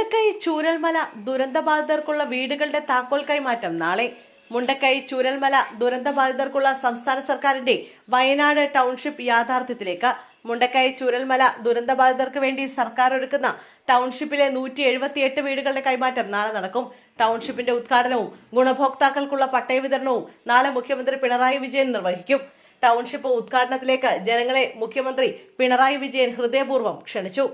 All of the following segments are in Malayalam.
മുണ്ടക്കൈ ചൂരൽമല ദുരന്തബാധിതർക്കുള്ള വീടുകളുടെ താക്കോൽ കൈമാറ്റം നാളെ. മുണ്ടക്കൈ ചൂരൽമല ദുരന്തബാധിതർക്കുള്ള സംസ്ഥാന സർക്കാരിന്റെ വയനാട് ടൗൺഷിപ്പ് യാഥാർത്ഥ്യത്തിലേക്ക്. മുണ്ടക്കൈ ചൂരൽമല ദുരന്തബാധിതർക്ക് വേണ്ടി സർക്കാർ ഒരുക്കുന്ന ടൗൺഷിപ്പിലെ 178 വീടുകളുടെ കൈമാറ്റം നാളെ നടക്കും. ടൗൺഷിപ്പിന്റെ ഉദ്ഘാടനവും ഗുണഭോക്താക്കൾക്കുള്ള പട്ടയ വിതരണവും നാളെ മുഖ്യമന്ത്രി പിണറായി വിജയൻ നിർവഹിക്കും. ടൗൺഷിപ്പ് ഉദ്ഘാടനത്തിലേക്ക് ജനങ്ങളെ മുഖ്യമന്ത്രി പിണറായി വിജയൻ ഹൃദയപൂർവ്വം ക്ഷണിച്ചു.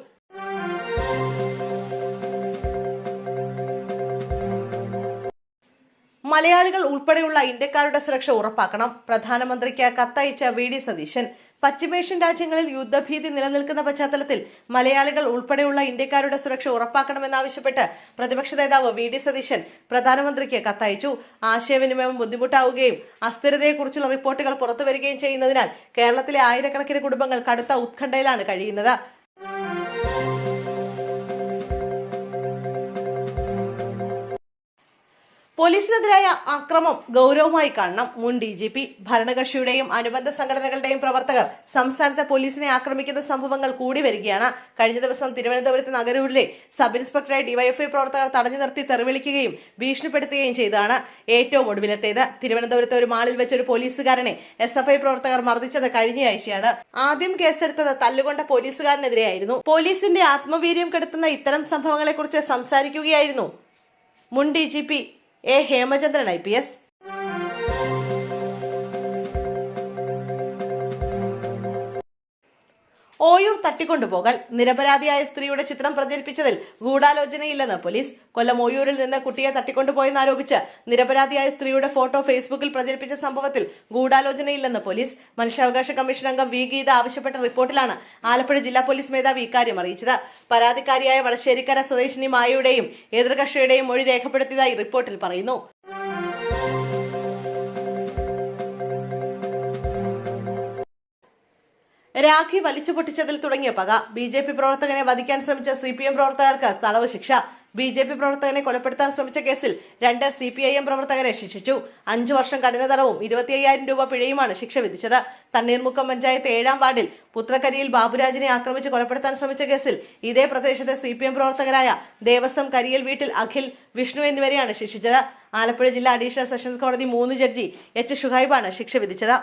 മലയാളികൾ ഉൾപ്പെടെയുള്ള ഇന്ത്യക്കാരുടെ സുരക്ഷ ഉറപ്പാക്കണം. പ്രധാനമന്ത്രിക്ക് കത്തയച്ച വി.ഡി. സതീശൻ. പശ്ചിമേഷ്യൻ രാജ്യങ്ങളിൽ യുദ്ധഭീതി നിലനിൽക്കുന്ന പശ്ചാത്തലത്തിൽ മലയാളികൾ ഉൾപ്പെടെയുള്ള ഇന്ത്യക്കാരുടെ സുരക്ഷ ഉറപ്പാക്കണമെന്നാവശ്യപ്പെട്ട് പ്രതിപക്ഷ നേതാവ് വി.ഡി. സതീശൻ പ്രധാനമന്ത്രിക്ക് കത്തയച്ചു. ആശയവിനിമയം ബുദ്ധിമുട്ടാവുകയും അസ്ഥിരതയെക്കുറിച്ചുള്ള റിപ്പോർട്ടുകൾ പുറത്തുവരികയും ചെയ്യുന്നതിനാൽ കേരളത്തിലെ ആയിരക്കണക്കിന് കുടുംബങ്ങൾ കടുത്ത ഉത്കണ്ഠയിലാണ് കഴിയുന്നത്. പോലീസിനെതിരായ ആക്രമം ഗൗരവമായി കാണണം. മുൻ DGP. ഭരണകക്ഷിയുടെയും അനുബന്ധ സംഘടനകളുടെയും പ്രവർത്തകർ സംസ്ഥാനത്തെ പോലീസിനെ ആക്രമിക്കുന്ന സംഭവങ്ങൾ കൂടി വരികയാണ്. കഴിഞ്ഞ ദിവസം തിരുവനന്തപുരത്ത് നഗരൂരിലെ സബ് ഇൻസ്പെക്ടറെ DYFI പ്രവർത്തകർ തടഞ്ഞു നിർത്തി തെറിവിളിക്കുകയും ഭീഷണിപ്പെടുത്തുകയും ചെയ്തതാണ് ഏറ്റവും ഒടുവിലത്തേത്. തിരുവനന്തപുരത്ത് ഒരു മാളിൽ വെച്ച് ഒരു പോലീസുകാരനെ SFI പ്രവർത്തകർ മർദ്ദിച്ചത് കഴിഞ്ഞ ആഴ്ചയാണ്. ആദ്യം കേസെടുത്തത് തല്ലുകൊണ്ട പോലീസുകാരനെതിരെയായിരുന്നു. പോലീസിന്റെ ആത്മവീര്യം കെടുത്തുന്ന ഇത്തരം സംഭവങ്ങളെക്കുറിച്ച് സംസാരിക്കുകയായിരുന്നു മുൻ DGP A. Hemachandran IPS. Oyoor തട്ടിക്കൊണ്ടുപോകൽ. നിരപരാധിയായ സ്ത്രീയുടെ ചിത്രം പ്രചരിപ്പിച്ചതിൽ ഗൂഢാലോചനയില്ലെന്ന് പോലീസ്. കൊല്ലം ഓയൂരിൽ നിന്ന് കുട്ടിയെ തട്ടിക്കൊണ്ടുപോയെന്നാരോപിച്ച് നിരപരാധിയായ സ്ത്രീയുടെ ഫോട്ടോ ഫേസ്ബുക്കിൽ പ്രചരിപ്പിച്ച സംഭവത്തിൽ ഗൂഢാലോചനയില്ലെന്ന് പോലീസ്. മനുഷ്യാവകാശ കമ്മീഷൻ അംഗം വി. ഗീത ആവശ്യപ്പെട്ട റിപ്പോർട്ടിലാണ് ആലപ്പുഴ ജില്ലാ പോലീസ് മേധാവി ഇക്കാര്യം അറിയിച്ചത്. പരാതിക്കാരിയായ വടശ്ശേരിക്കര സ്വദേശിനി മായയുടെയും എതിർകക്ഷിയുടെയും മൊഴി രേഖപ്പെടുത്തിയതായി റിപ്പോർട്ടിൽ പറയുന്നു. രാഖി വലിച്ചു പൊട്ടിച്ചതിൽ തുടങ്ങിയ പക. BJP പ്രവർത്തകനെ വധിക്കാൻ ശ്രമിച്ച CPM പ്രവർത്തകർക്ക് തടവ് ശിക്ഷ. BJP പ്രവർത്തകനെ കൊലപ്പെടുത്താൻ ശ്രമിച്ച കേസിൽ 2 CPIM പ്രവർത്തകരെ ശിക്ഷിച്ചു. 5 വർഷം കഠിന തടവും 25,000 രൂപ പിഴയുമാണ് ശിക്ഷ വിധിച്ചത്. തണ്ണീർമുക്കം പഞ്ചായത്ത് 7-ാം വാർഡിൽ പുത്രക്കരിയിൽ ബാബുരാജിനെ ആക്രമിച്ച് കൊലപ്പെടുത്താൻ ശ്രമിച്ച കേസിൽ ഇതേ പ്രദേശത്തെ CPM പ്രവർത്തകരായ ദേവസ്വം കരിയൽ വീട്ടിൽ അഖിൽ, വിഷ്ണു എന്നിവരെയാണ് ശിക്ഷിച്ചത്. ആലപ്പുഴ ജില്ലാ അഡീഷണൽ സെഷൻസ് കോടതി 3 ജഡ്ജി H. ഷുഹൈബാണ് ശിക്ഷ വിധിച്ചത്.